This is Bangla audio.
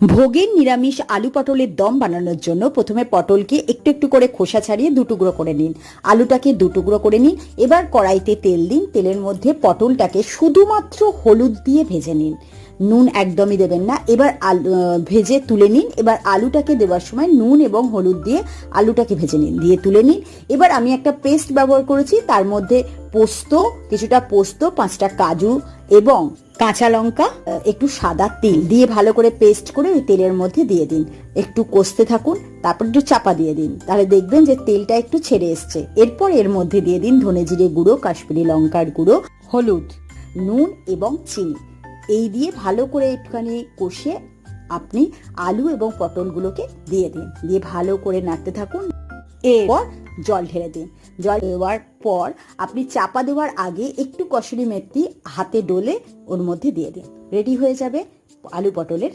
ভোগের নিরামিষ আলু পটলের দম বানানোর জন্য প্রথমে পটলকে একটু একটু করে খোসা ছাড়িয়ে দুটুকরো করে নিন, আলুটাকে দুটুকরো করে নিন। এবার কড়াইতে তেল দিন, তেলের মধ্যে পটলটাকে শুধুমাত্র হলুদ দিয়ে ভেজে নিন, নুন একদমই দেবেন না। এবার ভেজে তুলে নিন। এবার আলুটাকে দেওয়ার সময় নুন এবং হলুদ দিয়ে আলুটাকে ভেজে নিন, দিয়ে তুলে নিন। এবার আমি একটা পেস্ট ব্যবহার করেছি, তার মধ্যে পোস্ত, কিছুটা পোস্ত, 5টা কাজু এবং কাঁচা লঙ্কা, একটু সাদা তিল দিয়ে ভালো করে পেস্ট করে ওই তেলের মধ্যে দিয়ে দিন। একটু কষতে থাকুন, তারপর একটু চাপা দিয়ে দিন, তাহলে দেখবেন যে তেলটা একটু ছেড়ে এসছে। এরপর এর মধ্যে দিয়ে দিন ধনে জিরে গুঁড়ো, কাশ্মীরি লঙ্কার গুঁড়ো, হলুদ, নুন এবং চিনি। এই দিয়ে ভালো করে একটুখানি কষিয়ে আপনি আলু এবং পটলগুলোকে দিয়ে দিন, দিয়ে ভালো করে নাড়তে থাকুন। এরপর জল ঢেলে দিন। জল দেওয়ার পর আপনি চাপা দেওয়ার আগে একটু কসুরি মেথি হাতে ডলে ওর মধ্যে দিয়ে দিন। রেডি হয়ে যাবে আলু পটলের